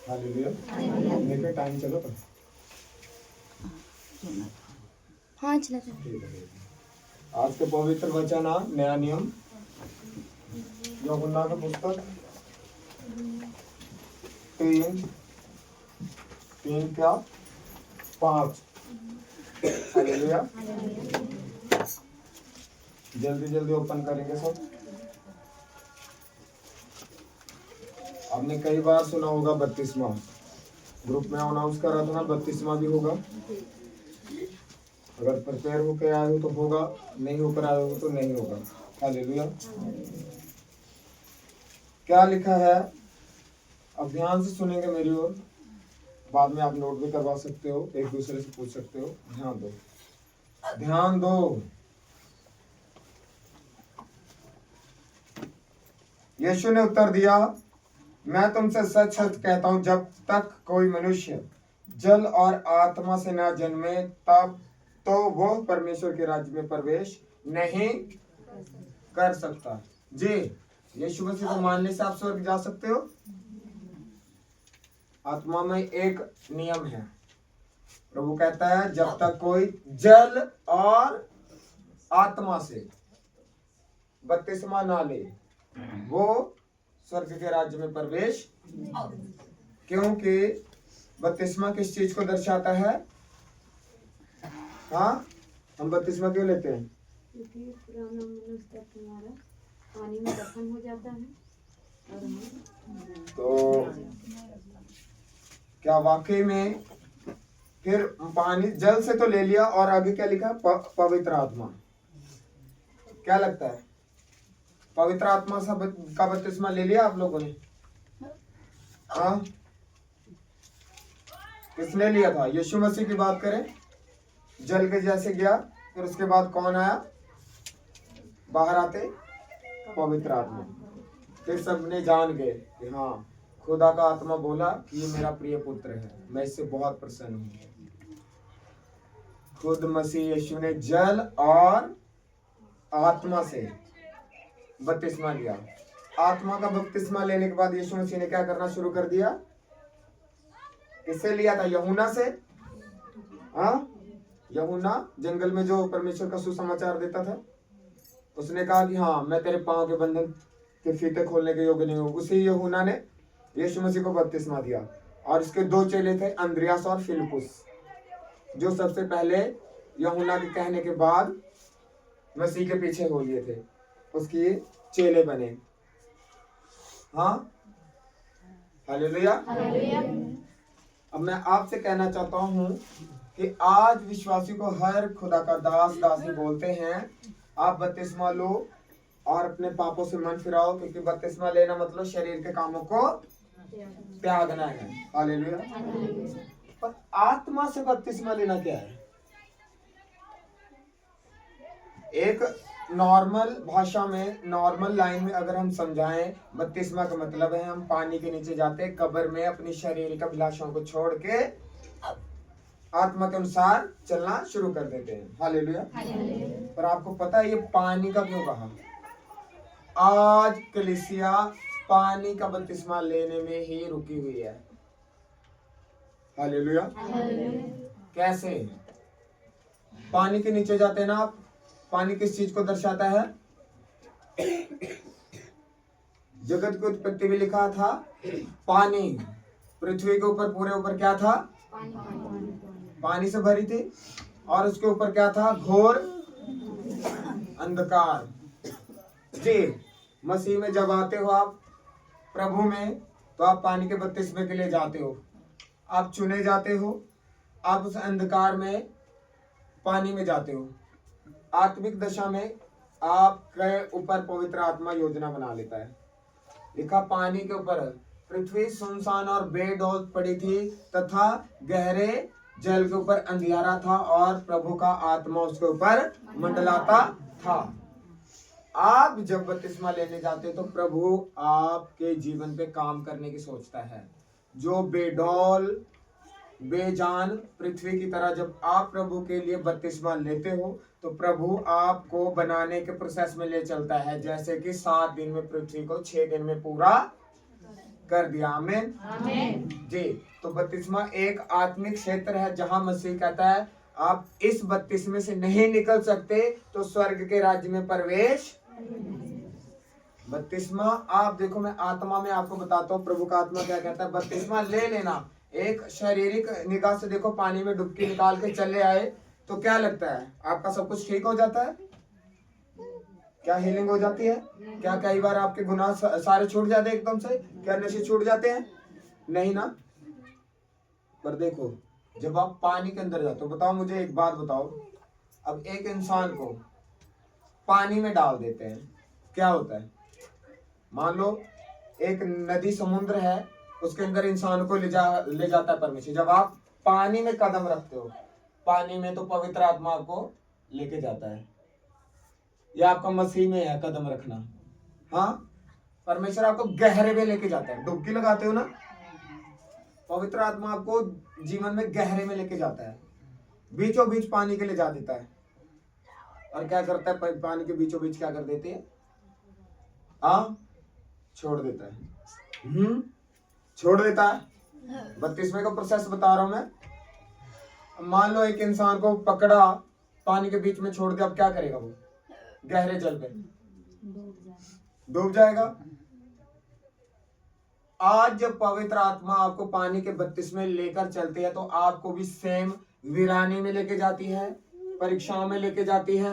Hallelujah. देखो time चलो तो हाँ चला था। ठीक है। आज के पवित्र वचन नया नियम यूहन्ना का पुस्तक 3:5। हालेलुया। जल्दी जल्दी ओपन करेंगे सब। आपने कई बार सुना होगा 32वां, ग्रुप में अनाउंस कर रहा था ना, 32वां भी होगा। अगर प्रिपेयर होकर आए हो तो होगा, नहीं होकर आए हो तो नहीं होगा। हालेलुया। क्या लिखा है, अब ध्यान से सुनेंगे मेरी ओर, बाद में आप नोट भी करवा सकते हो, एक दूसरे से पूछ सकते हो। ध्यान दो, ध्यान दो। यीशु ने उत्तर दिया, मैं तुमसे सच सच कहता हूं, जब तक कोई मनुष्य जल और आत्मा से ना जन्मे तब तो वो परमेश्वर के राज्य में प्रवेश नहीं कर सकता। जी, यीशु मसीह को मानने से आप स्वर्ग जा सकते हो। आत्मा में एक नियम है, प्रभु कहता है जब तक कोई जल और आत्मा से बपतिस्मा ना ले वो स्वर्ग के राज्य में प्रवेश। क्योंकि बपतिस्मा किस चीज को दर्शाता है? हाँ, हम बपतिस्मा क्यों लेते हैं? क्योंकि पुराना मनुष्य तुम्हारा पानी में दफन हो जाता है और तो क्या वाकई में फिर पानी जल से तो ले लिया, और आगे क्या लिखा? पवित्र आत्मा। क्या लगता है, पवित्र आत्मा का बपतिस्मा ले लिया आप लोगों ने? हाँ, किसने लिया था? यीशु मसीह की बात करें, जल के जैसे गया, फिर उसके बाद कौन आया बाहर आते? पवित्र आत्मा। फिर सबने जान गए कि हाँ, खुदा का आत्मा बोला कि ये मेरा प्रिय पुत्र है, मैं इससे बहुत प्रसन्न हूं। खुद मसीह यीशु ने जल और आत्मा से बपतिस्मा लिया। आत्मा का बपतिस्मा लेने के बाद यीशु मसीह ने क्या करना शुरू कर दिया? किससे लिया था? यूहन्ना से। हाँ, यूहन्ना जंगल में जो परमेश्वर का सुसमाचार देता था, उसने कहा कि हाँ, मैं तेरे पांव के बंधन के फीते खोलने के योग्य नहीं हूँ। उसी यूहन्ना ने यीशु मसीह को बपतिस्मा दिया। और इसके दो चेले थे, अंद्रियास और फिलिपुस, जो सबसे पहले यूहन्ना के कहने के बाद मसीह के पीछे हो लिए थे, उसकी चेले बने। हाँ, हालेलुया। अब मैं आपसे कहना चाहता हूं कि आज विश्वासी को हर खुदा का दास दासी बोलते हैं, आप बपतिस्मा लो और अपने पापों से मन फिराओ, क्योंकि बपतिस्मा लेना मतलब शरीर के कामों को त्यागना है। हालेलुया। पर आत्मा से बपतिस्मा लेना क्या है? एक नॉर्मल भाषा में, नॉर्मल लाइन में अगर हम समझाएं, बपतिस्मा का मतलब है हम पानी के नीचे जाते, कब्र में अपनी शारीरिक अभिलाषाओं को छोड़ के आत्मा के अनुसार चलना शुरू कर देते हैं। हालेलुया। पर आपको पता है ये पानी का क्यों कहा? आज कलीसिया पानी का बपतिस्मा लेने में ही रुकी हुई है। हालेलुया। कैसे? पानी के नीचे जाते हैं ना आप। पानी किस चीज को दर्शाता है? जगत की उत्पत्ति में लिखा था पानी, पृथ्वी के ऊपर पूरे ऊपर क्या था? पानी से भरी थी, और उसके ऊपर क्या था? घोर अंधकार। जी, मसीह में जब आते हो आप प्रभु में, तो आप पानी के बपतिस्मे के लिए जाते हो, आप चुने जाते हो, आप उस अंधकार में पानी में जाते हो। आत्मिक दशा में आपके ऊपर पवित्र आत्मा योजना बना लेता है। लिखा पानी के ऊपर पृथ्वी सुनसान और बेडौल पड़ी थी, तथा गहरे जल के ऊपर अंधियारा था, और प्रभु का आत्मा उसके ऊपर मंडलाता था। आप जब बपतिस्मा लेने जाते तो प्रभु आपके जीवन पे काम करने की सोचता है। जो बेडौल बेजान पृथ्वी की तरह जब आप प्रभु के लिए बपतिस्मा लेते हो, तो प्रभु आपको बनाने के प्रोसेस में ले चलता है, जैसे कि 7 दिन में पृथ्वी को 6 दिन में पूरा कर दिया। आमीन जी। तो बपतिस्मा एक आत्मिक क्षेत्र है जहां मसीह कहता है आप इस बपतिस्मे से नहीं निकल सकते तो स्वर्ग के राज्य में प्रवेश। बपतिस्मा आप देखो, मैं आत्मा में आपको बताता हूँ प्रभु का आत्मा क्या कहता है। बपतिस्मा ले लेना, एक शारीरिक निगाह से देखो, पानी में डुबकी निकाल के चले आए तो क्या लगता है आपका सब कुछ ठीक हो जाता है? क्या हीलिंग हो जाती है? क्या कई बार आपके गुनाह सारे छूट जाते हैं एकदम से? क्या नशे छूट जाते हैं? नहीं ना। पर देखो जब आप पानी के अंदर जाते हो, बताओ मुझे एक बात बताओ, अब एक इंसान को पानी में डाल देते हैं, क्या होता है? मान लो एक नदी समुद्र है, उसके अंदर इंसान को ले जाता है परमेश्वर। जब आप पानी में कदम रखते हो, पानी में, तो पवित्र आत्मा आपको लेके जाता है। या आपका मसीह में है कदम रखना, हाँ, परमेश्वर आपको गहरे में लेके जाता है। डुबकी लगाते हो ना, पवित्र आत्मा आपको जीवन में गहरे में लेके जाता है, बीचों बीच पानी के लिए जा देता है। और क्या करता है? पानी के बीचों बीच क्या कर देते हैं? हाँ, छोड़ देता है। छोड़ देता है। 32वें का प्रोसेस बता रहा हूं मैं। मान लो एक इंसान को पकड़ा, पानी के बीच में छोड़ दिया, अब क्या करेगा वो? गहरे जल पे डूब जाएगा। आज जब पवित्र आत्मा आपको पानी के 32वें लेकर चलते हैं तो आपको भी सेम वीरानी में लेके जाती है, परीक्षाओं में लेके जाती है,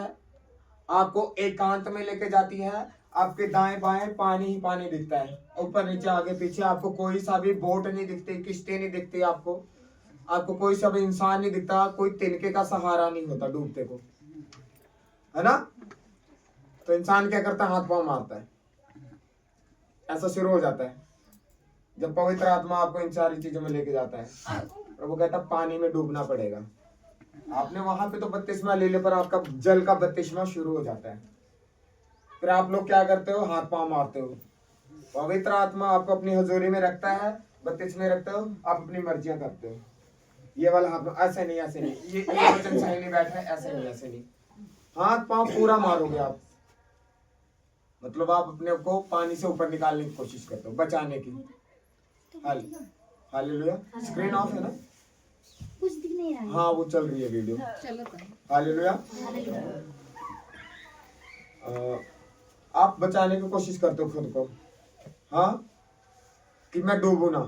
आपको एकांत में लेके जाती है। आपके दाएं बाएं पानी ही पानी दिखता है, ऊपर नीचे आगे पीछे आपको कोई सा भी बोट नहीं दिखती, किश्ती नहीं दिखती, आपको कोई सा भी इंसान नहीं दिखता, कोई तिनके का सहारा नहीं होता डूबते को, है ना। तो इंसान क्या करता है? हाथ पांव मारता है, ऐसा शुरू हो जाता है। जब पवित्र आत्मा आपको इन सारी चीजों में लेके जाता है, प्रभु कहता है पानी में डूबना पड़ेगा। आपने वहां पे तो बपतिस्मा ले ले, पर आपका जल का बपतिस्मा शुरू हो जाता है। फिर आप लोग क्या करते हो? हाथ पांव मारते हो। पवित्र आत्मा आपको अपनी हजूरी में रखता है, बपतिस्मे रखते हो, आप अपनी मर्जियां करते हो। ये वाला हाथ, ऐसे नहीं, ऐसे नहीं, ये वचन सही नहीं बैठ रहा है, ऐसे नहीं, ऐसे नहीं। हाथ पांव पूरा मारोगे आप, मतलब आप अपने को पानी से ऊपर निकालने की कोशिश करते हो, बचाने की। हालेलुया। स्क्रीन ऑफ है ना? कुछ दिख नहीं रहा है। हाँ, वो चल रही है वीडियो। हालेलुया। आप बचाने की कोशिश करते हो खुद को, हाँ, कि मैं डूबू ना।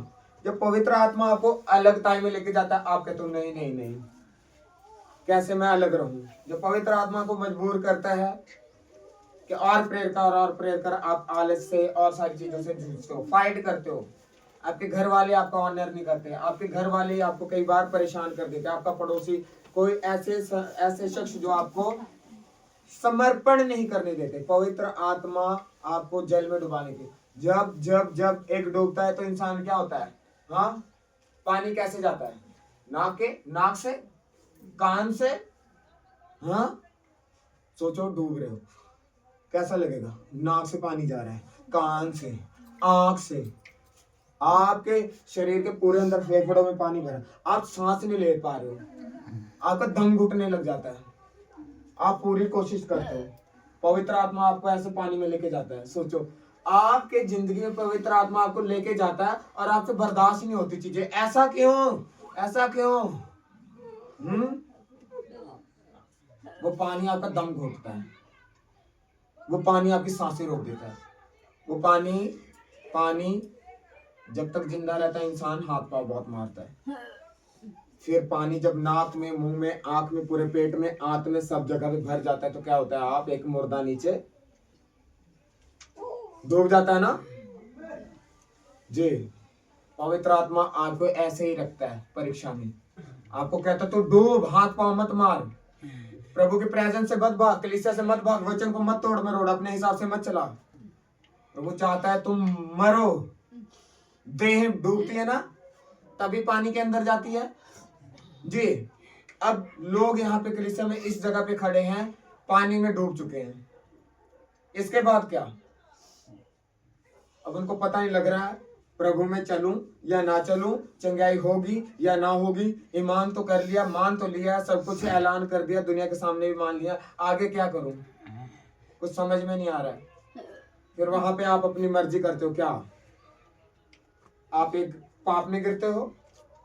जब पवित्र आत्मा आपको अलगताई में लेके जाता है, आप कहते हो नहीं नहीं नहीं, कैसे मैं अलग रहूं? जब पवित्र आत्मा को मजबूर करता है कि और प्रेयर कर, आप आलस से और सारी चीजों से जूझते हो, फाइट करते हो। आपके घर वाले आपका ऑनर नहीं करते, आपके घर वाले आपको कई बार परेशान कर देते, आपका पड़ोसी, कोई ऐसे शख्स जो आपको समर्पण नहीं करने देते। पवित्र आत्मा आपको जल में डुबाने की, जब जब जब एक डूबता है तो इंसान क्या होता है? हाँ, पानी कैसे जाता है? नाक से, कान से। हाँ, सोचो डूब रहे हो, कैसा लगेगा? नाक से पानी जा रहा है, कान से, आंख से, आपके शरीर के पूरे अंदर फेफड़ों में पानी भरा, आप सांस नहीं ले पा रहे हो, आपका दम घुटने लग जाता है, आप पूरी कोशिश करते हो। पवित्र आत्मा आपको ऐसे पानी में लेके जाता है। सोचो, आपके जिंदगी में पवित्र आत्मा आपको लेके जाता है और आपसे बर्दाश्त नहीं होती चीजें। ऐसा क्यों? वो पानी आपका दम घोटता है, वो पानी आपकी सांसें रोक देता है। वो पानी जब तक जिंदा रहता है इंसान हाथ पांव बहुत मारता है। फिर पानी जब नाक में, मुंह में, आंख में, पूरे पेट में, आंत में, सब जगह पे भर जाता है तो क्या होता है? आप एक मुर्दा नीचे डूब जाता है ना जी। पवित्र आत्मा आपको ऐसे ही रखता है परीक्षा में, आपको कहता है तो डूब, हाथ पांव मत मार, प्रभु के प्रेजेंस से मत भाग, कलीसिया से मत भाग, वचन को मत तोड़ मरोड़, अपने हिसाब से मत चला। प्रभु चाहता है तुम मरो। देह डूबती है ना, तभी पानी के अंदर जाती है जी। अब लोग यहाँ पे कलीसिया में इस जगह पे खड़े हैं, पानी में डूब चुके हैं। इसके बाद क्या? अब उनको पता नहीं लग रहा है प्रभु में चलूं या ना चलूं, चंगाई होगी या ना होगी। ईमान तो कर लिया, मान तो लिया, सब कुछ ऐलान कर दिया, दुनिया के सामने भी मान लिया, आगे क्या करूं? कुछ समझ में नहीं आ रहा है। फिर वहां पे आप अपनी मर्जी करते हो। क्या आप एक पाप में गिरते हो,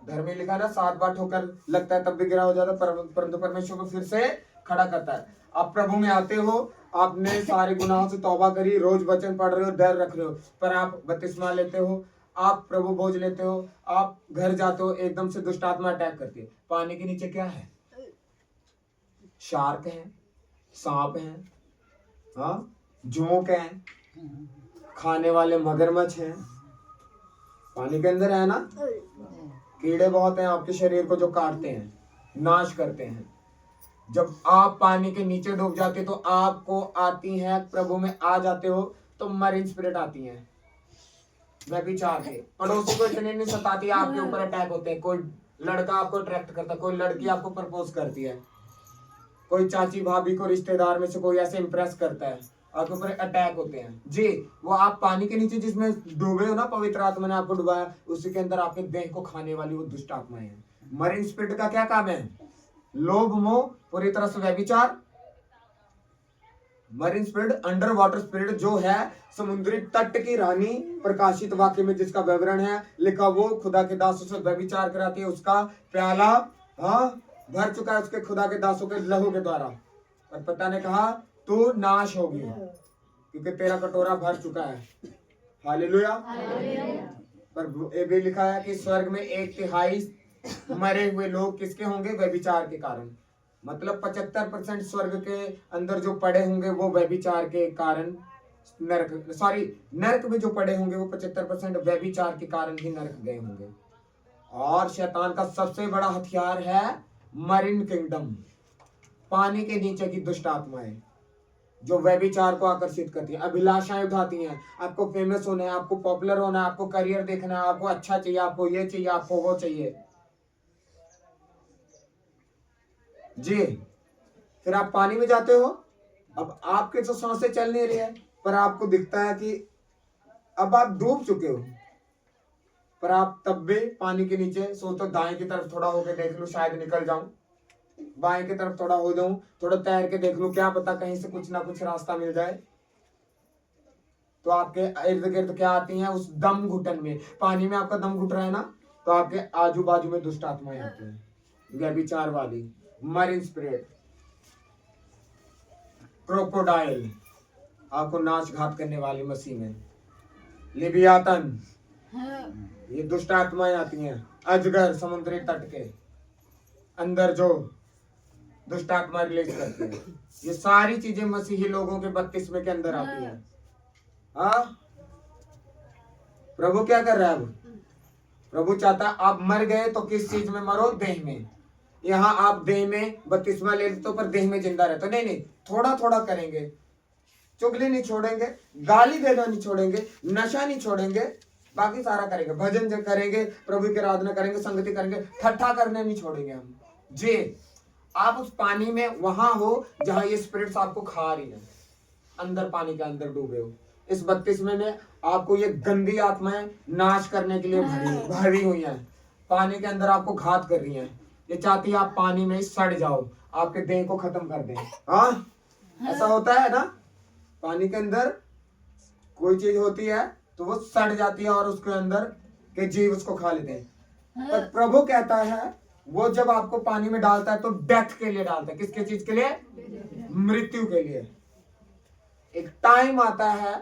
धर्म में लिखा ना 7 बार ठोकर लगता है तब भी गिरा हो जाता है, परंतु परमेश्वर को फिर से खड़ा करता है। आप प्रभु में आते हो, आपने सारे गुनाहों से तौबा करी, रोज वचन पढ़ रहे हो, डर रख रहे हो, पर आप बपतिस्मा लेते हो, आप प्रभु भोज लेते हो, आप घर जाते हो, एकदम से दुष्ट आत्मा अटैक करती है। पानी के नीचे क्या है? शार्क है, सांप है, हाँ, जोंक है, खाने वाले मगरमच्छ हैं, पानी के अंदर है ना। कीड़े बहुत हैं आपके शरीर को जो काटते हैं, नाश करते हैं। जब आप पानी के नीचे डूब जाते तो आपको आती है, प्रभु में आ जाते हो तो मरीन स्पिरिट आती है, व्यभिचार के। पड़ोसी को इतने नहीं सताती, आपके ऊपर अटैक होते हैं। कोई लड़का आपको अट्रैक्ट करता है, कोई लड़की आपको प्रपोज करती है, कोई चाची भाभी को रिश्तेदार में से कोई ऐसे इंप्रेस करता है, आपके ऊपर अटैक होते हैं जी। वो आप पानी के नीचे जिसमें डूबे हो ना, पवित्र आत्मा ने आपको डुबाया, उसी के अंदर आपके देह को खाने वाली वो दुष्ट आत्माएं हैं। मरीन स्पिरिट का क्या काम है? लोभ, मोह, पूरी तरह से व्यभिचार। Marine spirit, under water spirit जो है समुद्री तट की रानी, प्रकाशित वाक्य में जिसका विवरण है लिखा, वो खुदा के दासों से व्यभिचार कराती है, उसका प्याला भर चुका है उसके खुदा के दासों के लहू के द्वारा। और पिता ने कहा तू नाश होगी क्योंकि तेरा कटोरा भर चुका है। हालेलुया। पर ये भी लिखा है कि स्वर्ग में 1/3 मरे हुए लोग किसके होंगे? व्यभिचार के कारण। मतलब 75% स्वर्ग के अंदर जो पड़े होंगे वो व्यभिचार के कारण नरक में जो पड़े होंगे वो 75% व्यभिचार के कारण ही नरक गए होंगे। और शैतान का सबसे बड़ा हथियार है मरीन किंगडम, पानी के नीचे की दुष्ट आत्माएं जो व्यभिचार को आकर्षित करती है, अभिलाषाएं उठाती हैं। आपको फेमस होना है, आपको पॉपुलर होना है, आपको करियर देखना है, आपको अच्छा चाहिए, आपको ये चाहिए, आपको वो चाहिए जी। फिर आप पानी में जाते हो, अब आपके तो सांसें चल नहीं रही है, पर आपको दिखता है कि अब आप डूब चुके हो, पर आप तब भी पानी के नीचे सोचो दाएं की तरफ थोड़ा होकर देख लूं, शायद निकल जाऊं, बाएं की तरफ थोड़ा हो जाऊं, थोड़ा तैर के देख लूं, क्या पता कहीं से कुछ ना कुछ रास्ता मिल जाए। तो आपके इर्द गिर्द क्या आती हैं? उस दम घुटन में, पानी में आपका दम घुट रहा है ना, तो आपके आजू बाजू में दुष्ट आत्माएं आती हैं, व्यभिचार वाली, मरीन स्पिरिट, क्रोकोडाइल, आपको नाश घात करने वाली मसीह में, लिबियातन, ये दुष्ट आत्माएं आती हैं, अजगर, समुद्री तट के अंदर जो दुष्ट आत्मा रिलीज करती है, ये सारी चीजें मसीही लोगों के बपतिस्मे के अंदर आती हैं। हाँ, प्रभु क्या कर रहा है? अब प्रभु चाहता आप मर गए तो किस चीज में मरो? देह में। यहाँ आप देह में बपतिस्मा ले लेते हो पर देह में जिंदा रहते हो। नहीं, थोड़ा थोड़ा करेंगे, चुगली नहीं छोड़ेंगे, गाली देना नहीं छोड़ेंगे, नशा नहीं छोड़ेंगे, बाकी सारा करेंगे, भजन करेंगे, प्रभु की आराधना करेंगे, संगति करेंगे, ठट्ठा करने नहीं छोड़ेंगे हम जी। आप उस पानी में वहां हो जहां ये स्पिरिट्स आपको खा रही है, अंदर पानी के अंदर डूबे हो। इस बपतिस्मे में आपको ये गंदी आत्माएं नाश करने के लिए भरी हुई हैं, पानी के अंदर आपको घात कर रही हैं। ये चाहती है आप पानी में सड़ जाओ, आपके देह को खत्म कर दें। हाँ, ऐसा होता है ना, पानी के अंदर कोई चीज होती है तो वो सड़ जाती है और उसके अंदर के जीव उसको खा लेते हैं। पर प्रभु कहता है वो जब आपको पानी में डालता है तो डेथ के लिए डालता है। किसके चीज के लिए? मृत्यु के लिए। एक टाइम आता है,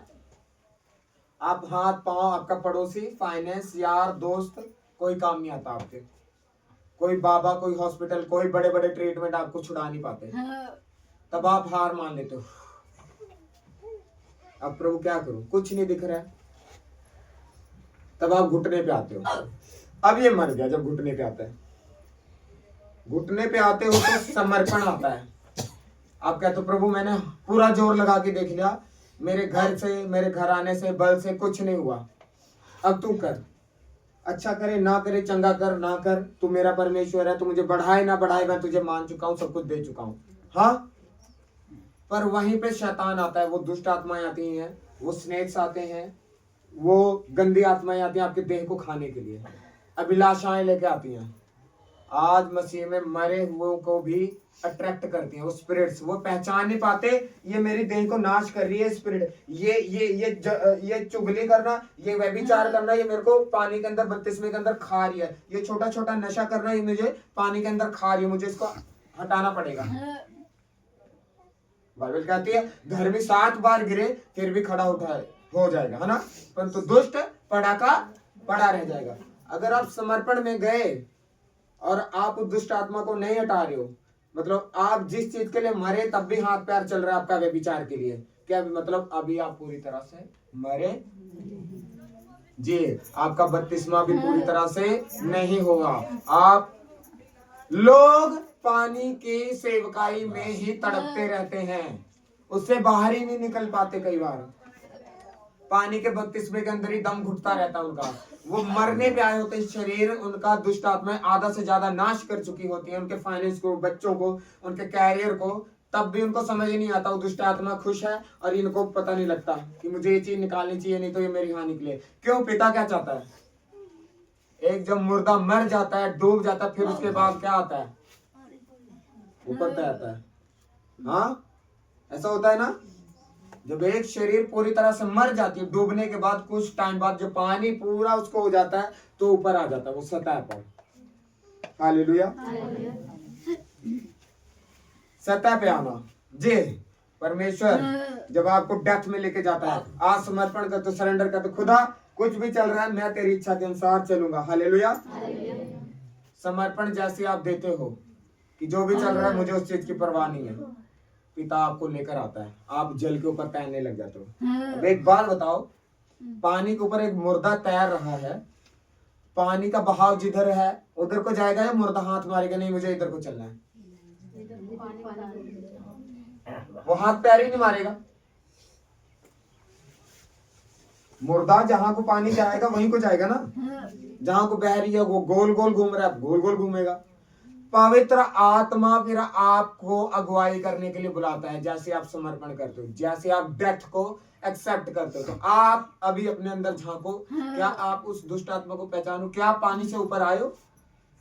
आप हाथ पांव, आपका पड़ोसी, फाइनेंस, यार, दोस्त, कोई काम नहीं आता आपके, कोई बाबा, कोई हॉस्पिटल, कोई बड़े बड़े ट्रीटमेंट आपको छुड़ा नहीं पाते, तब आप हार मान लेते हो। अब प्रभु क्या करूं, कुछ नहीं दिख रहा है, तब आप घुटने पे आते हो। अब ये मर गया। जब घुटने पे आता है, घुटने पे आते हो तो समर्पण आता है। आप कहते हो प्रभु मैंने पूरा जोर लगा के देख लिया, मेरे घर से, मेरे घर आने से, बल से कुछ नहीं हुआ, अब तू कर, अच्छा करे ना करे, चंगा कर ना कर, तू मेरा परमेश्वर है, तू मुझे बढ़ाए ना बढ़ाए, मैं तुझे मान चुका हूं, सब कुछ दे चुका हूं। हाँ, पर वहीं पे शैतान आता है, वो दुष्ट आत्माएं आती हैं, वो स्नेक्स आते हैं, वो गंदी आत्माएं आती हैं आपके देह को खाने के लिए, अभिलाषाएं लेके आती हैं। आज मसीह में मरे हुओं को भी अट्रैक्ट करती हैं वो स्पिरिट्स। वो पहचान नहीं पाते ये मेरी देह को नाश कर रही है स्पिरिट, ये चुगली करना, ये व्यभिचार करना, ये मेरे को पानी के अंदर बपतिस्मे के अंदर खा रही है, ये छोटा छोटा नशा करना, ये मुझे पानी के अंदर खा रही है, मुझे इसको हटाना पड़ेगा। बाइबल कहती है धर्मी 7 बार गिरे फिर भी खड़ा उठा हो जाएगा, है ना, परंतु दुष्ट पड़ा का पड़ा रह जाएगा। अगर आप समर्पण में गए और आप उस दुष्ट आत्मा को नहीं हटा रहे हो, मतलब आप जिस चीज के लिए मरे तब भी हाथ पैर चल रहा है आपका व्यभिचार के लिए, क्या मतलब अभी आप पूरी तरह से मरे जी, आपका बपतिस्मा भी पूरी तरह से नहीं होगा। आप लोग पानी की सेवकाई में ही तड़पते रहते हैं, उससे बाहर ही नहीं निकल पाते। कई बार पानी के बपतिस्मे के अंदर ही दम घुटता रहता है उनका, वो मरने पे आए होते हैं, शरीर उनका दुष्ट आत्माएं आधा से ज्यादा नाश कर चुकी होती है, उनके फाइनेंस को, बच्चों को, उनके कैरियर को, तब भी उनको समझ ही नहीं आता वो दुष्ट आत्मा खुश है और इनको पता नहीं लगता कि मुझे ये चीज निकालनी चाहिए, नहीं तो ये मेरी हानि के लिए। क्यों? पिता क्या चाहता है? एक जब मुर्दा मर जाता है, डूब जाता है, फिर उसके बाद क्या आता है? ऊपर तय आता है। हाँ, ऐसा होता है ना, जब एक शरीर पूरी तरह से मर जाती है, डूबने के बाद कुछ टाइम बाद जो पानी पूरा उसको हो जाता है तो ऊपर आ जाता है वो सतह पर। हालेलुया, सतह पे आना जी। परमेश्वर जब आपको डेथ में लेके जाता है, आज समर्पण कर, तो सरेंडर कर, तो खुदा कुछ भी चल रहा है मैं तेरी इच्छा के अनुसार चलूंगा। हालेलुया। समर्पण जैसे आप देते हो कि जो भी चल रहा है मुझे उस चीज की परवाह नहीं है, पिता आपको लेकर आता है, आप जल के ऊपर तैरने लग जाते हो। अब एक बात बताओ, पानी के ऊपर एक मुर्दा तैर रहा है, पानी का बहाव जिधर है उधर को जाएगा या मुर्दा हाथ मारेगा नहीं मुझे इधर को चलना है? वो हाथ पैर ही नहीं मारेगा। मुर्दा जहां को पानी जाएगा वहीं को जाएगा ना, जहां को बह रही है वो गोल गोल घूम रहा है, गोल गोल घूमेगा। पवित्र आत्मा फिर आपको अगुवाई करने के लिए बुलाता है, जैसे आप समर्पण करते हो, जैसे आप डेथ को एक्सेप्ट करते हो। तो आप अभी अपने अंदर झांको, क्या आप उस दुष्ट आत्मा को पहचानो? क्या आप पानी से ऊपर आए हो?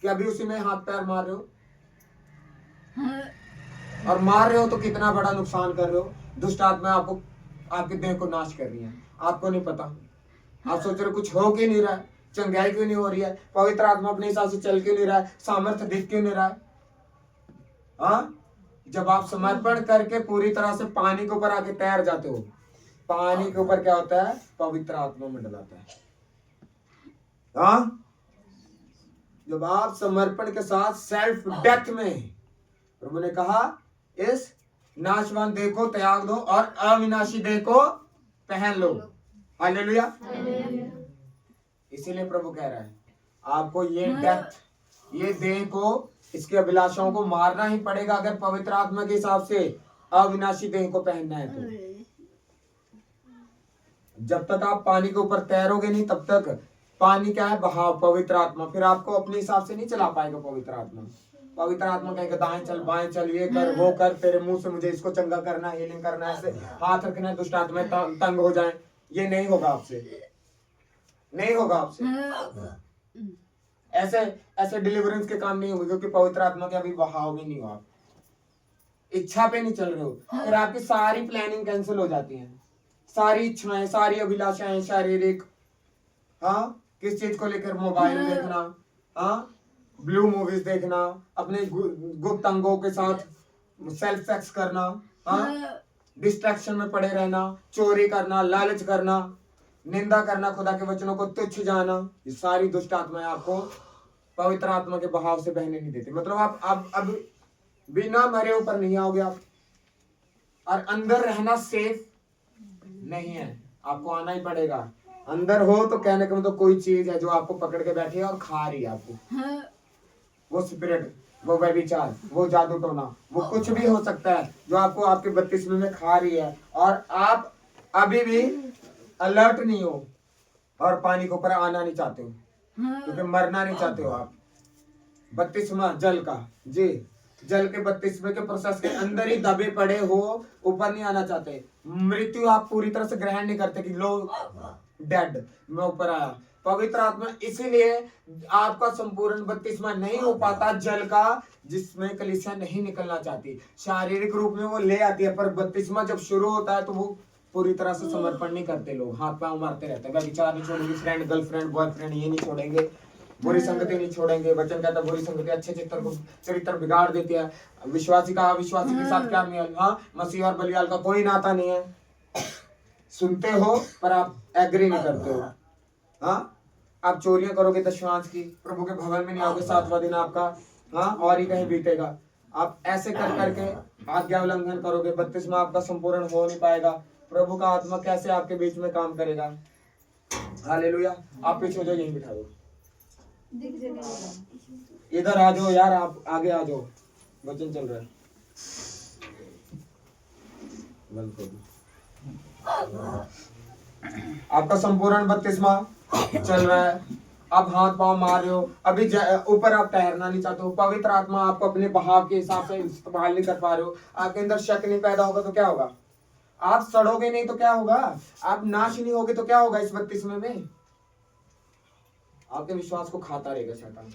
क्या अभी उसी में हाथ पैर मार रहे हो? और मार रहे हो तो कितना बड़ा नुकसान कर रहे हो। दुष्ट आत्मा आपको, आपके देह को नाश कर रही है, आपको नहीं पता। आप सोच रहे हो कुछ हो क्यों नहीं रहा है, चंगाई क्यों नहीं हो रही है, पवित्र आत्मा अपने हिसाब से चल क्यों नहीं रहा है, सामर्थ्य दिख क्यों नहीं रहा है। हाँ, जब आप समर्पण करके पूरी तरह से पानी के ऊपर आके तैर जाते हो, पानी के ऊपर क्या होता है? पवित्र आत्मा मंडल आता है। हाँ, जब आप समर्पण के साथ सेल्फ डेथ में, प्रभु ने कहा इस नाशवान देह को त्याग दो और अविनाशी देह को पहन लो। हालेलुया। इसीलिए प्रभु कह रहा है आपको ये डेथ, ये देह को, इसके अभिलाषाओं को मारना ही पड़ेगा अगर पवित्र आत्मा के हिसाब से अविनाशी देह को पहनना है। तो जब तक आप पानी के ऊपर तैरोगे नहीं तब तक पानी क्या है? बहाव, पवित्र आत्मा। फिर आपको अपने हिसाब से नहीं चला पाएगा पवित्र आत्मा। पवित्र आत्मा कहेगा दाएं चल, बाएं चल, ये कर, वो कर, तेरे मुंह से मुझे इसको चंगा करना है, हीलिंग करना है, ऐसे हाथ रखना है, दुष्ट आत्मा तंग हो जाए। ये नहीं होगा आपसे, नहीं होगा आपसे। ऐसे ऐसे डिलीवरेंस के काम नहीं होंगे क्योंकि पवित्र आत्मा के अभी बहाव भी नहीं हो, आप इच्छा पे नहीं चल रहे हो। फिर आपकी सारी प्लानिंग कैंसिल हो जाती है, सारी इच्छाएं, सारी अभिलाषाएं शारीरिक, हाँ, किस चीज को लेकर, मोबाइल देखना, हाँ, ब्लू मूवीज देखना, अपने गुप्त अंगों के साथ सेल्फ सेक्स करना, हाँ, डिस्ट्रैक्शन में पड़े रहना, चोरी करना, लालच करना, निंदा करना, खुदा के वचनों को तुच्छ जाना, ये सारी दुष्ट आत्माएं आपको पवित्र आत्मा के बहाव से बहने नहीं देती। मतलब आप अब बिना मरे ऊपर नहीं आओगे आप, और अंदर रहना सेफ नहीं है, आपको आना ही पड़ेगा। अंदर हो तो कहने का मतलब कोई चीज है जो आपको पकड़ के बैठी है और खा रही है आपको, वो स्पिरिट, वो व्यभिचार, वो जादू टोना, वो कुछ भी हो सकता है जो आपको आपके बपतिस्मे में खा रही है, और आप अभी भी अलर्ट नहीं हो और पानी के ऊपर आना नहीं चाहते हो क्योंकि मरना नहीं चाहते हो आप। बपतिस्मा जल का जी, जल के बपतिस्मे के प्रोसेस के अंदर ही दबे पड़े हो, ऊपर नहीं आना चाहते। मृत्यु आप पूरी तरह से ग्रहण नहीं करते कि लो डेड, मैं ऊपर आया, पवित्र आत्मा इसीलिए आपका संपूर्ण बपतिस्मा नहीं हो पाता जल का, जिसमें कलीसिया नहीं निकलना चाहती। शारीरिक रूप में वो ले आती है, पर बपतिस्मा जब शुरू होता है तो वो पूरी तरह से समर्पण नहीं करते। लोग हाथ पांव मारते रहते हैं, विचार नहीं छोड़ेंगे, फ्रेंड गर्लफ्रेंड बॉयफ्रेंड ये नहीं छोड़ेंगे, बुरी संगति नहीं छोड़ेंगे। वचन कहता है बुरी संगति अच्छे चरित्र बिगाड़ देती है। विश्वासी का अविश्वासी के साथ क्या मेल? हाँ, मसीह और बलियाल का कोई नाता नहीं है। सुनते हो पर आप एग्री नहीं करते हो। हाँ, आप चोरियां करोगे दशमांश की, प्रभु के भवन में नहीं आओगे, 7वां दिन आपका हाँ और ही कहीं बीतेगा। आप ऐसे कर करके आज्ञा उल्लंघन करोगे, बपतिस्मा आपका संपूर्ण हो नहीं पाएगा। प्रभु का आत्मा कैसे आपके बीच में काम करेगा? हालेलुया। आप पीछे हो जाओ, यहीं बिठा दो। इधर आ जाओ यार, आप आगे आ जाओ, वचन चल रहा है। बंद कर दो। आपका संपूर्ण बपतिस्मा चल रहा है, आप हाथ पांव मार रहे हो, अभी ऊपर आप तैरना नहीं चाहते हो, पवित्र आत्मा आपको अपने बहाव के हिसाब से इस्तेमाल नहीं कर पा रहे हो, आपके अंदर शक नहीं पैदा होगा तो क्या होगा? आप सड़ोगे नहीं तो क्या होगा? आप नाश नहीं होगे तो क्या होगा? इस बपतिस्मे में आपके विश्वास को खाता रहेगा शैतान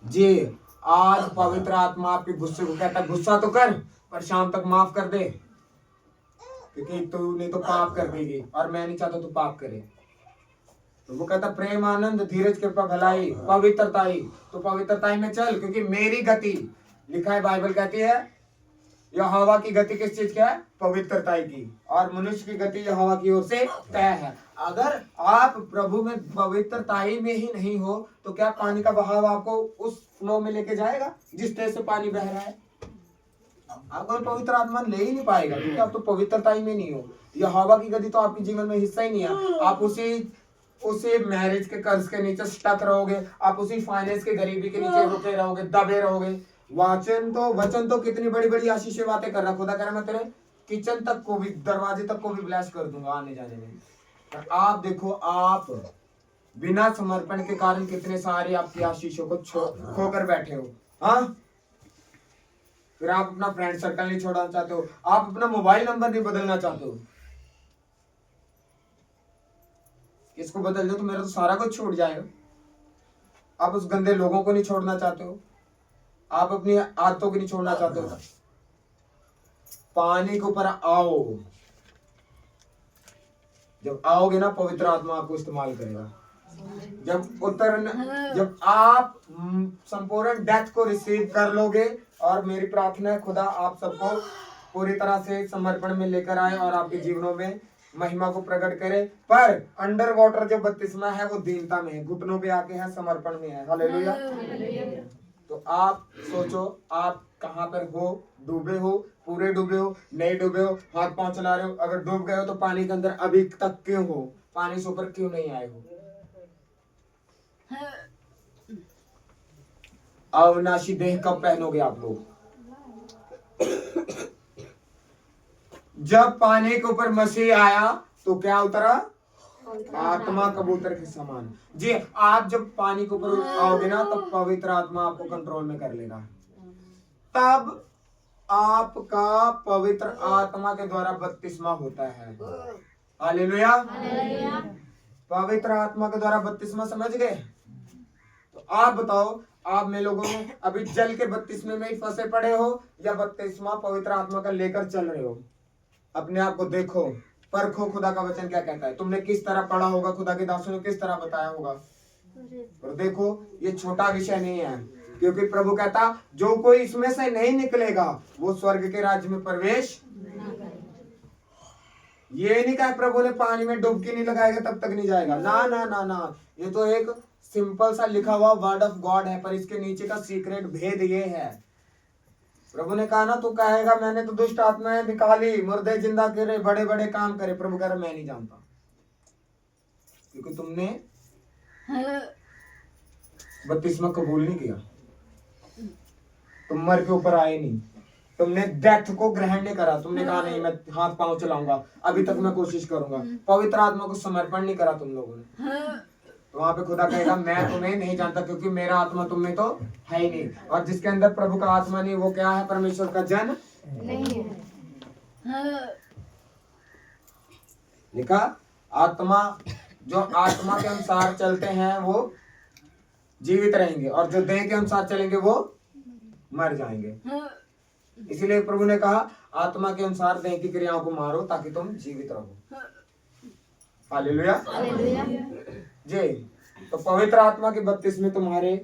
जी। आज पवित्र आत्मा आपके गुस्से को कहता है गुस्सा तो कर, पर शाम तक माफ कर दे, क्योंकि तू नहीं तो पाप कर देगी और मैं नहीं चाहता तू पाप करे। तो वो कहता प्रेम, आनंद, धीरज, कृपा, भलाई, पवित्रताई। तो पवित्रताई में चल, क्योंकि मेरी गति, लिखा है बाइबल कहती है यहोवा की गति किस चीज की है? पवित्रताई की। और मनुष्य की गति यहोवा की ओर से तय है। अगर आप प्रभु में पवित्रताई में ही नहीं हो तो क्या पानी का बहाव आपको उस फ्लो में लेके जाएगा जिस तरह से पानी बह रहा है? आपको पवित्र आत्मा ले ही नहीं पाएगा, क्योंकि आप तो पवित्रताई में नहीं हो। यहोवा की गति तो आपके जीवन में हिस्सा ही नहीं है। आप उसी मैरिज के कर्ज के नीचे स्टक रहोगे, आप उसी फाइनेंस के गरीबी के नीचे रुके रहोगे, दबे रहोगे। वचन तो कितनी बड़ी बड़ी आशीषें बातें कर रहा, खुदा कह रहा मैं तेरे किचन तक को भी, दरवाजे तक को भी ब्लेस कर दूंगा आने जाने में। पर आप देखो, आप बिना समर्पण के कारण कितने सारे आपकी आशीषों को खोकर बैठे हो। हाँ, फिर आप अपना फ्रेंड सर्कल नहीं छोड़ना चाहते हो, आप अपना मोबाइल नंबर नहीं बदलना चाहते हो। इसको बदल दो तो मेरा तो सारा कुछ छूट जाएगा। आप उस गंदे लोगों को नहीं छोड़ना चाहते हो, आप अपनी आदतों को नहीं छोड़ना चाहते हो। पानी के ऊपर आओ, जब आओगे ना पवित्र आत्मा आपको इस्तेमाल करेगा। जब आप संपूर्ण डेथ को रिसीव कर लोगे, और मेरी प्रार्थना है खुदा आप सबको पूरी तरह से समर्पण में लेकर आए और आपके जीवनों में महिमा को प्रकट करे। पर अंडर वाटर जो बपतिस्मा है वो दीनता में है, घुटनों पे आके है, समर्पण में है। हालेलुया। तो आप सोचो आप कहाँ पर हो, डूबे हो, पूरे डूबे हो, नहीं डूबे हो, हाथ पांव चला रहे हो। अगर डूब गए हो तो पानी के अंदर अभी तक क्यों हो? पानी से ऊपर क्यों नहीं आए हो? अविनाशी देह कब पहनोगे आप लोग? जब पानी के ऊपर मसीह आया तो क्या उतरा? आत्मा कबूतर के समान। जी, आप जब पानी के ऊपर आओगे ना तब पवित्र आत्मा आपको कंट्रोल में कर लेगा। तब आपका पवित्र आत्मा के द्वारा बपतिस्मा होता है। हालेलुया। पवित्र आत्मा के द्वारा बपतिस्मा, समझ गए? तो आप बताओ, आप में लोगों में अभी जल के बपतिस्मे में ही फंसे पड़े हो या बपतिस्मा पवित्र आत्मा का लेकर चल रहे हो? अपने आप को देखो, परखो खुदा का वचन क्या कहता है। तुमने किस तरह पढ़ा होगा, खुदा के दासों ने किस तरह बताया होगा। और देखो, ये छोटा विषय नहीं है, क्योंकि प्रभु कहता जो कोई इसमें से नहीं निकलेगा वो स्वर्ग के राज्य में प्रवेश। ये नहीं कहा प्रभु ने पानी में डुबकी नहीं लगाएगा तब तक नहीं जाएगा। ना ना ना ना, ये तो एक सिंपल सा लिखा हुआ वर्ड ऑफ गॉड है, पर इसके नीचे का सीक्रेट भेद ये है। प्रभु ने कहा ना, तू कहेगा मैंने तो दुष्ट आत्माएं निकाली, मुर्दे जिंदा करे, बड़े बड़े काम करे। प्रभु कह रहा मैं नहीं जानता, क्योंकि तुमने बपतिस्मा कबूल नहीं किया, तुम मर के ऊपर आए नहीं, तुमने डेथ को ग्रहण नहीं करा। तुमने कहा नहीं मैं हाथ पांव चलाऊंगा, अभी तक मैं कोशिश करूंगा। पवित्र आत्मा को समर्पण नहीं करा तुम लोगों ने। तो वहां पे खुदा कहेगा मैं तुम्हें नहीं जानता, क्योंकि मेरा आत्मा तुम में तो है ही नहीं। और जिसके अंदर प्रभु का आत्मा नहीं वो क्या है? परमेश्वर का जन नहीं है। लिखा आत्मा जो आत्मा के अनुसार चलते हैं वो जीवित रहेंगे और जो देह के अनुसार चलेंगे वो मर जाएंगे। इसीलिए प्रभु ने कहा आत्मा के अनुसार देह की क्रियाओं को मारो ताकि तुम जीवित रहो। हालेलुया। जी, तो पवित्र आत्मा के बपतिस्मे तुम्हारे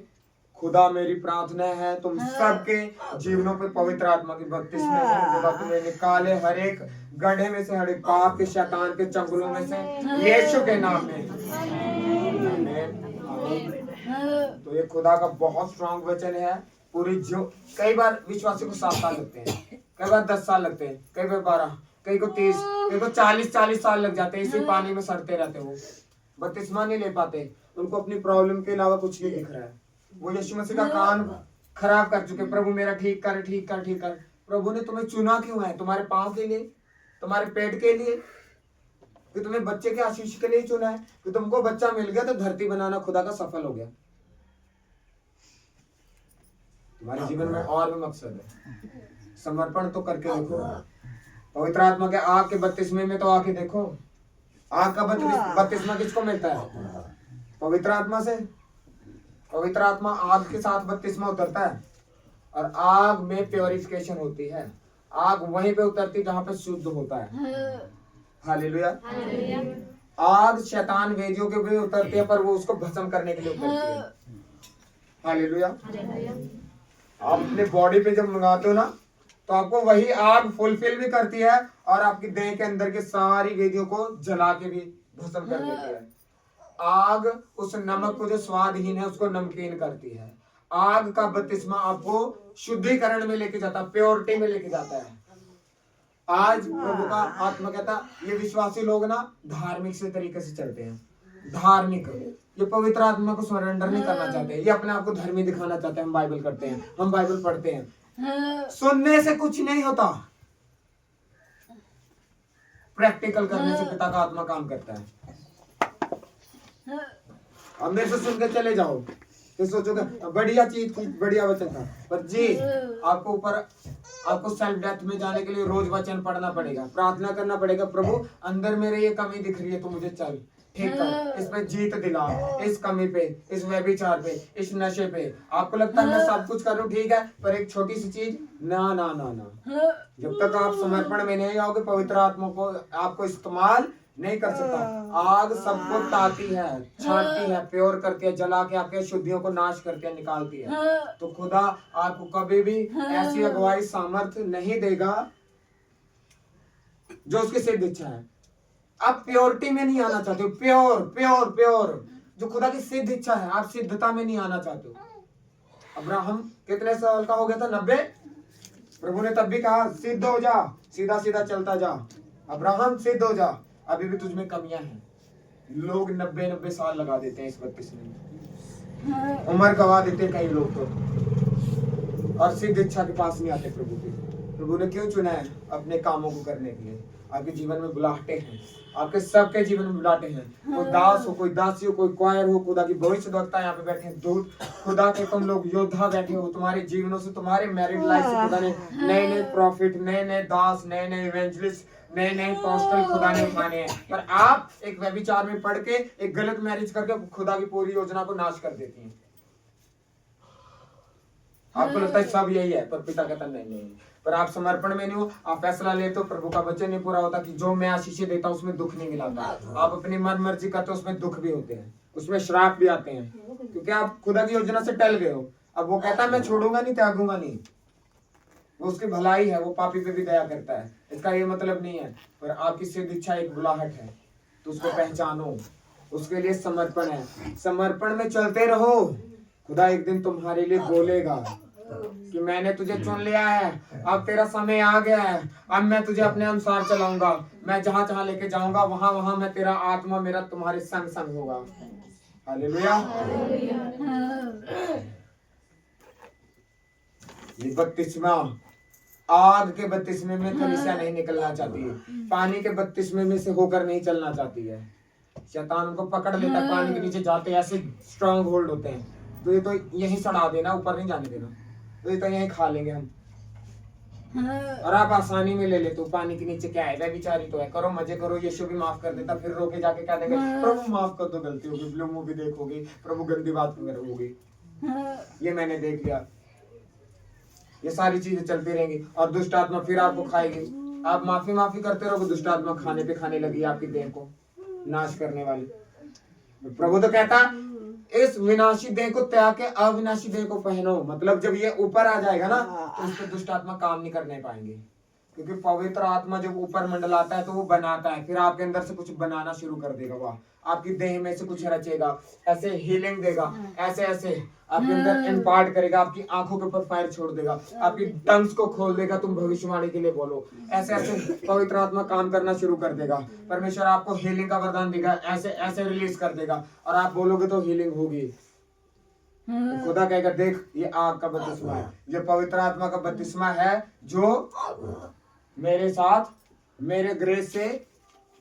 खुदा मेरी प्रार्थना है तुम सबके जीवनों पे पवित्र आत्मा की बपतिस्मे हो। खुदा तुम्हें निकाले हर एक गड्ढे में से, हर एक पाप के शैतान के चंगुलों में से, यीशु के नाम में। तो ये खुदा का बहुत स्ट्रांग वचन है। पूरी जो कई बार विश्वासी को 7 साल लगते हैं, कई बार 10 साल लगते हैं, कई बार 12, कई को 30, कई को 40 साल लग जाते हैं। इसी पानी में सड़ते रहते वो बपतिस्मा नहीं ले पाते। उनको अपनी प्रॉब्लम के अलावा कुछ नहीं दिख रहा है। वो यीशु मसीह का कान खराब कर चुके। प्रभु मेरा ठीक कर, ठीक कर, ठीक कर। प्रभु ने तुम्हें चुना क्यों है? तुम्हारे पाँव के लिए, तुम्हारे पेट के लिए, कि तुम्हें बच्चे के आशीष के लिए चुना है। कि तुमको बच्चा मिल गया तो धरती बनाना खुदा का सफल हो गया। तुम्हारे जीवन में और भी मकसद है। समर्पण तो करके देखो। पवित्र आत्मा के आग के बपतिस्मे में तो आके देखो। आग का बपतिस्मा किसको मिलता है? पवित्र आत्मा से। पवित्र आत्मा आग के साथ बपतिस्मा उतरता है और आग में प्योरिफिकेशन होती है। आग वहीं पे उतरती जहां पे शुद्ध होता है। हालेलुया। आग शैतान वेदियों के भी उतरती है पर वो उसको भस्म करने के लिए उतरती है। हालेलुया। आप अपने बॉडी पे जब मंगाते हो ना तो आपको वही आग फुलफिल भी करती है और आपकी देह के अंदर के सारी वेदियों को जला के भी भस्म कर देती है। आग उस नमक को जो स्वादहीन है उसको नमकीन करती है। आग का बपतिस्मा आपको शुद्धिकरण में लेके जाता है, प्योरिटी में लेके जाता है। आज प्रभु का आत्मा कहता ये विश्वासी लोग ना धार्मिक से तरीके से चलते हैं। धार्मिक, ये पवित्र आत्मा को सरेंडर नहीं करना चाहते। ये अपने आप को धर्मी दिखाना चाहते हैं। हम बाइबल करते हैं, हम बाइबल पढ़ते हैं। सुनने से कुछ नहीं होता, प्रैक्टिकल करने से पिता का आत्मा काम करता है। अब मेरे से सुन के चले जाओ तो सोचोगे बढ़िया चीज थी, बढ़िया वचन था, पर जी आपको सेल्फ डेथ में जाने के लिए रोज वचन पढ़ना पड़ेगा, प्रार्थना करना पड़ेगा। प्रभु अंदर मेरे ये कमी दिख रही है तो मुझे चल ठीक कर, इस पे जीत दिला, इस कमी पे, इस व्यभिचार पे, इस नशे पे। आपको लगता है मैं सब कुछ करूं ठीक है, पर एक छोटी सी चीज ना ना ना ना, जब तक आप समर्पण में नहीं आओगे पवित्र आत्मा को आपको इस्तेमाल नहीं कर सकता। आग सबको ताती है, छांटती है, प्योर करती है, जला के आपके शुद्धियों को नाश करके निकालती है। तो खुदा आपको कभी भी ऐसी अगुवाई सामर्थ्य नहीं देगा जो उसकी सिद्ध इच्छा है। आप प्योरिटी में नहीं आना चाहते हो, प्योर प्योर प्योर जो खुदा की सिद्ध इच्छा है, आप सिद्धता में नहीं आना चाहते हो। अब्राहम कितने साल का हो गया था? 90। प्रभु ने तब भी कहा सिद्ध हो जा, सीधा सीधा चलता जा, अब्राहम सिद्ध हो जा, अभी भी तुझमें कमियां हैं। लोग 90 साल लगा देते हैं इस बपतिस्मे में, उम्र गवा देते हैं कई लोग तो, और सिद्ध इच्छा के पास नहीं आते प्रभु के। प्रभु ने क्यों चुना है? अपने कामों को करने के लिए। आपके जीवन में बुलाहटे हैं, आपके सबके जीवन में बुलाहटे हैं। कोई दास हो, कोई दासी हो, कोई क्वायर हो, खुदा की भविष्यद्वक्ता यहाँ पे बैठे हैं, दूत खुदा के तुम लोग योद्धा बैठे हो। तुम्हारे जीवनों से, तुम्हारे मैरिड लाइफ से खुदा ने नए नए प्रॉफिट, नए नए दास, नए नए इवेंजलिस्ट, नए नए पोस्टल खुदा ने उठाने हैं। पर आप एक व्यभिचार में पड़ के एक गलत मैरिज करके खुदा की पूरी योजना को नाश कर देती हैं। आपको लगता है सब यही है, पर पिता कहता नहीं नहीं। पर आप समर्पण में नहीं हो, आप फैसला लेते हो, प्रभु का वचन नहीं पूरा होता कि जो मैं आशीषें देता हूँ उसमें दुख नहीं मिलाता। आप अपनी मन मर्जी करते हो, उसमें दुख भी होते हैं, उसमें श्राप भी आते हैं, क्योंकि आप खुदा की योजना से टल गए हो। अब वो कहता है मैं छोड़ूंगा नहीं, त्यागूंगा नहीं, वो उसकी भलाई है, वो पापी पे भी दया करता है। इसका ये मतलब नहीं है, पर आपकी सिद्ध इच्छा एक बुलाहट है तो उसको पहचानो, उसके लिए समर्पण है। समर्पण में चलते रहो, खुदा एक दिन तुम्हारे लिए बोलेगा कि मैंने तुझे चुन लिया है, अब तेरा समय आ गया है, अब मैं तुझे अपने अनुसार चलाऊंगा, मैं जहां जहां लेके जाऊंगा वहां वहां मैं तेरा आत्मा मेरा तुम्हारे संग संग होगा। हालेलुया। ये बपतिस्मा, आग के बपतिस्मे में कलीसिया नहीं निकलना चाहती है, पानी के बपतिस्मे में से होकर नहीं चलना चाहती है। शैतान उनको पकड़ लेता है, पानी के नीचे जाते हैं, ऐसे स्ट्रॉन्ग होल्ड होते हैं, तो ये तो यहीं सड़ा देना, ऊपर नहीं जाने देना, तो ये तो यहीं खा लेंगे हम। और आप आसानी में ले लेते हो। पानी के नीचे क्या है, वह बेचारी तो है, करो मजे करो, यीशु भी माफ कर देता। फिर रोके जाके क्या देंगे, प्रभु माफ कर दो, गलती होगी, ब्लू मूवी देखोगे, प्रभु गंदी बात करोगे। ये मैंने देख लिया, ये सारी चीजें चलती रहेंगी और दुष्ट आत्मा फिर आपको खाएगी। आप माफी करते रहोगे, दुष्ट आत्मा खाने पे खाने लगी आपकी देह को, नाश करने वाली। प्रभु तो कहता इस विनाशी देह को त्याग के अविनाशी देह को पहनो। मतलब जब ये ऊपर आ जाएगा ना तो इस पर दुष्ट आत्मा काम नहीं करने पाएंगे, क्योंकि पवित्र आत्मा जब ऊपर मंडलाता है तो वो बनाता है, फिर आपके अंदर से कुछ बनाना शुरू कर देगा। वाह, आपकी देह में से कुछ रचेगा, ऐसे हीलिंग देगा, ऐसे ऐसे आपके अंदर इम्पार्ट करेगा, आपकी आंखों के ऊपर फायर छोड़ देगा, आपकी टंग्स को खोल देगा, तुम भविष्यवाणी के लिए बोलो, ऐसे ऐसे पवित्र आत्मा काम करना शुरू कर देगा। परमेश्वर आपको हीलिंग का वरदान देगा, ऐसे ऐसे रिलीज कर देगा और आप बोलोगे तो हीलिंग होगी। तो खुदा कहेगा देख ये आग का बपतिस्मा है, ये पवित्र आत्मा का बपतिस्मा है जो मेरे साथ मेरे ग्रेस से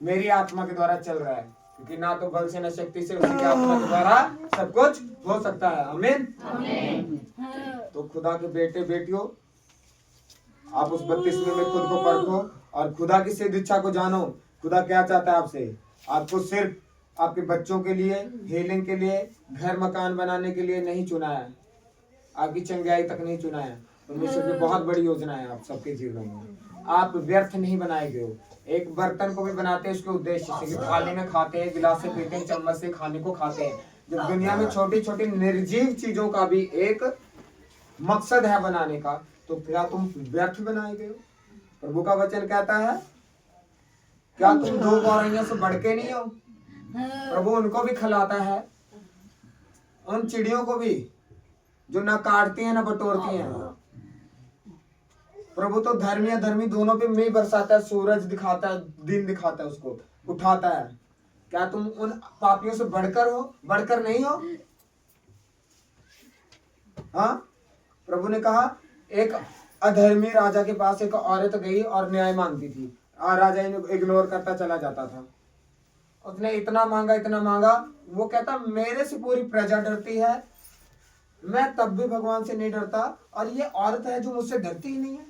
मेरी आत्मा के द्वारा चल रहा है, क्योंकि ना तो बल से न शक्ति से, उसी की आत्मा के द्वारा सब कुछ हो सकता है। आमीन। तो खुदा के बेटे बेटियों, आप उस बपतिस्मे में खुद को परखो और खुदा की सिद्ध इच्छा को जानो। खुदा क्या चाहता है आपसे? आपको सिर्फ आपके बच्चों के लिए, हीलिंग के लिए, घर मकान बनाने के लिए नहीं चुना है, आपकी चंगाई तक नहीं चुना है। परमेश्वर की बहुत बड़ी योजना है आप सबके जीवन में। आप व्यर्थ नहीं बनाए गए हो। एक बर्तन को भी बनाते हैं उसके उद्देश्य से, कि थाली में खाते हैं, गिलास से पीते हैं, चम्मच से खाने को खाते हैं। जब दुनिया में छोटी छोटी निर्जीव चीजों का भी एक मकसद है बनाने का, तो क्या तुम व्यर्थ बनाए गए हो? प्रभु का वचन कहता है क्या तुम दो गौरैयों से बढ़ के नहीं हो? प्रभु उनको भी खिलाता है, उन चिड़ियों को भी जो ना काटती हैं ना बटोरती हैं। प्रभु तो धर्मी अधर्मी दोनों पे मेघ बरसाता है, सूरज दिखाता है, दिन दिखाता है, उसको उठाता है। क्या तुम उन पापियों से बढ़कर हो? बढ़कर नहीं हो। हाँ, प्रभु ने कहा एक अधर्मी राजा के पास एक औरत गई और न्याय मांगती थी, और राजा इग्नोर करता चला जाता था। उसने इतना मांगा, वो कहता मेरे से पूरी प्रजा डरती है, मैं तब भी भगवान से नहीं डरता, और ये औरत है जो मुझसे डरती ही नहीं है,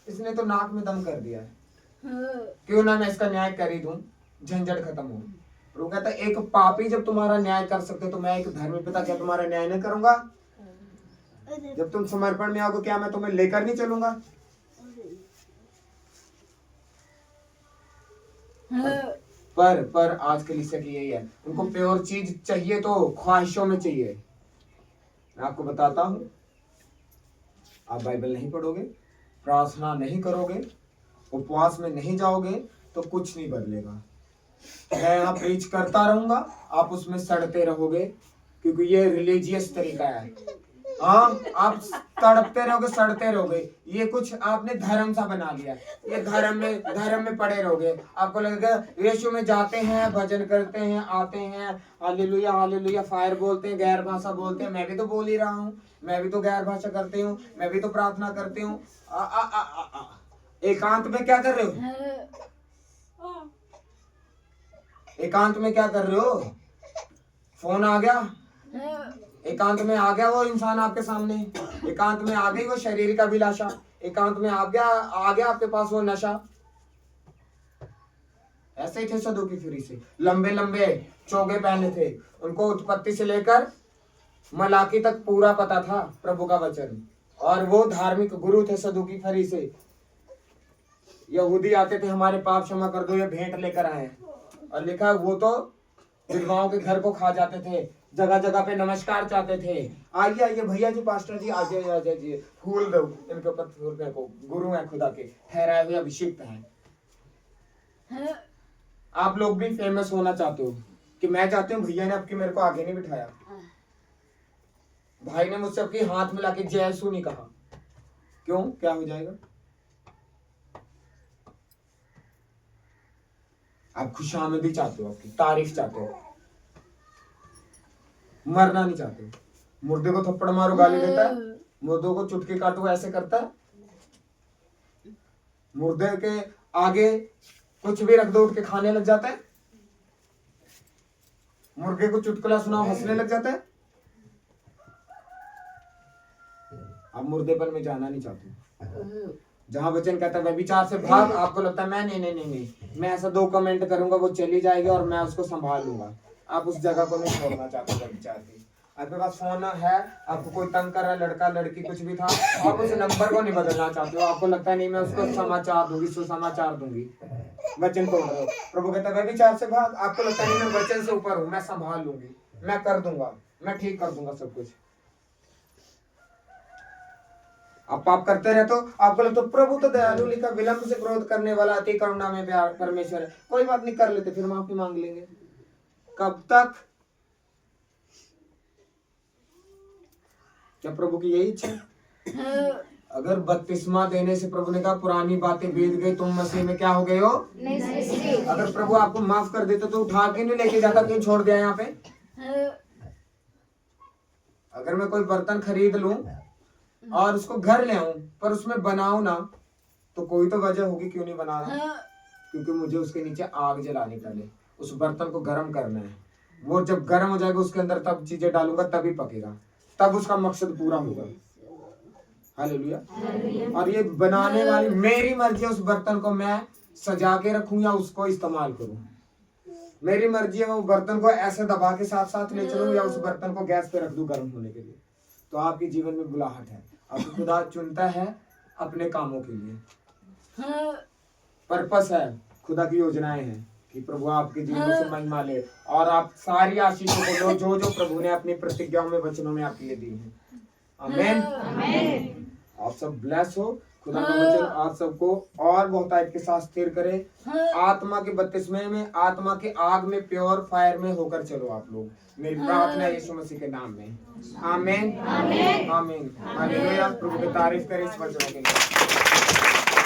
इसने तो नाक में दम कर दिया है, क्यों ना मैं इसका न्याय कर ही दूं, झंझट खत्म हो। वो कहता एक पापी जब तुम्हारा न्याय कर सकते तो मैं एक धर्मी पिता क्या तुम्हारा न्याय नहीं करूंगा? जब तुम समर्पण में आओगे क्या मैं तुम्हें लेकर नहीं चलूंगा? पर आज के लिए यही है, उनको प्योर चीज चाहिए तो ख्वाहिशों में चाहिए। मैं आपको बताता हूं, आप बाइबल नहीं पढ़ोगे, प्रार्थना नहीं करोगे, उपवास में नहीं जाओगे तो कुछ नहीं बदलेगा। मैं यहाँ प्रीच करता रहूंगा, आप उसमें सड़ते रहोगे, क्योंकि ये रिलीजियस तरीका है। हाँ, आप तड़पते रहोगे, सड़ते रहोगे। ये कुछ आपने धर्म सा बना लिया, ये धर्म में पड़े रहोगे। आपको लगेगा यीशु में जाते हैं, भजन करते हैं, आते हैं, हालेलुया हालेलुया, फायर बोलते हैं, गैर भाषा बोलते हैं। मैं भी तो बोल ही रहा हूँ, मैं भी तो गैर भाषा करती हूँ, मैं भी तो प्रार्थना करती हूँ। एकांत में क्या कर रहे हो? एकांत में क्या कर रहे हो? फोन आ गया, एकांत में आ गया वो इंसान आपके सामने, एकांत में आ गई वो शरीर का अभिलाषा, एकांत में आ गया आपके पास वो नशा। ऐसे ही थे सदूकी फरीसी, लंबे लंबे चोगे पहने थे, उनको उत्पत्ति से लेकर मलाकी तक पूरा पता था प्रभु का वचन, और वो धार्मिक गुरु थे सदूकी फरीसी। यहूदी आते थे, हमारे पाप क्षमा कर दो, ये भेंट लेकर आए, और लिखा वो तो विधवाओं के घर को खा जाते थे, जगह जगह पे नमस्कार चाहते थे। आइए आइए भैया जी, पास्टर जी आ जाइए, फूल दो इनके ऊपर, फूल फेंको, गुरु है खुदा के, ठहराए हुए अभिषिक्त हैं। आप लोग भी फेमस होना चाहते हो कि मैं चाहती हूँ भैया ने आपकी मेरे को आगे नहीं बिठाया, भाई ने मुझसे आपकी हाथ मिला के जय यीशु नहीं कहा, क्यों? क्या हो जाएगा? आप खुशामदी चाहते हो, आपकी तारीफ चाहते हो, मरना नहीं चाहते। मुर्दे को थप्पड़ मारो गाली देता है, मुर्दों को चुटकी काटो ऐसे करता है, मुर्दे के आगे कुछ भी रख दो उठ के खाने लग जाता है, मुर्गे को चुटकुला सुनाओ हंसने लग जाता है। आप मुर्देपन में जाना नहीं चाहते, जहाँ वचन कहता है व्यभिचार से भाग, आपको लगता है मैं नहीं, मैं ऐसा 2 कमेंट करूंगा वो चली जाएगी और मैं उसको संभाल लूंगा। आप उस जगह को नहीं छोड़ना चाहते व्यभिचार की। आपके पास फोन है, आपको कोई तंग कर रहा है, लड़का लड़की कुछ भी था, आप उस नंबर को नहीं बदलना चाहते हो। आपको लगता है नहीं मैं उसको समाचार दूंगी, सुसमाचार दूंगी, वचन तोड़ रहे हो। प्रभु कहता है व्यभिचार से भाग। आपको लगता है नहीं मैं वचन से ऊपर हूँ, मैं संभाल लूंगी, मैं कर दूंगा, मैं ठीक कर दूंगा सब कुछ। आप पाप करते रहे तो आपको लगता है प्रभु तो दयालु लिखा, विलंब से क्रोध करने वाला, अति करुणा में प्यार परमेश्वर है। कोई बात नहीं, कर लेते, फिर माफी मांग लेंगे। कब तक? क्या प्रभु की यही इच्छा? अगर बपतिस्मा देने से प्रभु ने कहा पुरानी बातें बीत गई, तुम मसीह में क्या हो गए हो? अगर प्रभु आपको माफ कर देते तो उठा के नहीं लेके जाता, क्यों छोड़ दिया यहाँ पे? अगर मैं कोई बर्तन खरीद लूं और उसको घर ले आऊं पर उसमें बनाऊं ना, तो कोई तो वजह होगी क्यों नहीं बना रहा। क्योंकि मुझे उसके नीचे आग जलानी पड़े, उस बर्तन को गर्म करना है। वो जब गर्म हो जाएगा उसके अंदर तब चीजें डालूंगा, तभी पकेगा, तब उसका मकसद पूरा होगा। हालेलुया। और ये बनाने वाली मेरी मर्जी है, उस बर्तन को मैं सजा के रखूं या उसको इस्तेमाल करूं। मेरी मर्जी है वो बर्तन को ऐसे दबा के साथ साथ ले चलूं या उस बर्तन को गैस पे रख दूं गर्म होने के लिए। तो आपके जीवन में बुलाहट है, आपको खुदा चुनता है अपने कामों के लिए। पर्पस है, खुदा की योजनाएं हैं कि प्रभु आपके जीवन से महिमा ले और आप सारी आशीषों को लो जो जो प्रभु ने अपनी प्रतिज्ञाओं में, वचनों में आपके लिए दी है। आमीन। आप सब ब्लेस हो। खुदा का वचन आप सबको और बहुतायत के साथ स्थिर करे। आत्मा के बपतिस्मे में, आत्मा के आग में, प्योर फायर में होकर चलो आप लोग। मेरी प्रार्थना है यीशु मसीह के नाम में। आमीन आमीन आमीन। हालेलुया। प्रभु की तारीफ करें इस वचनों के लिए।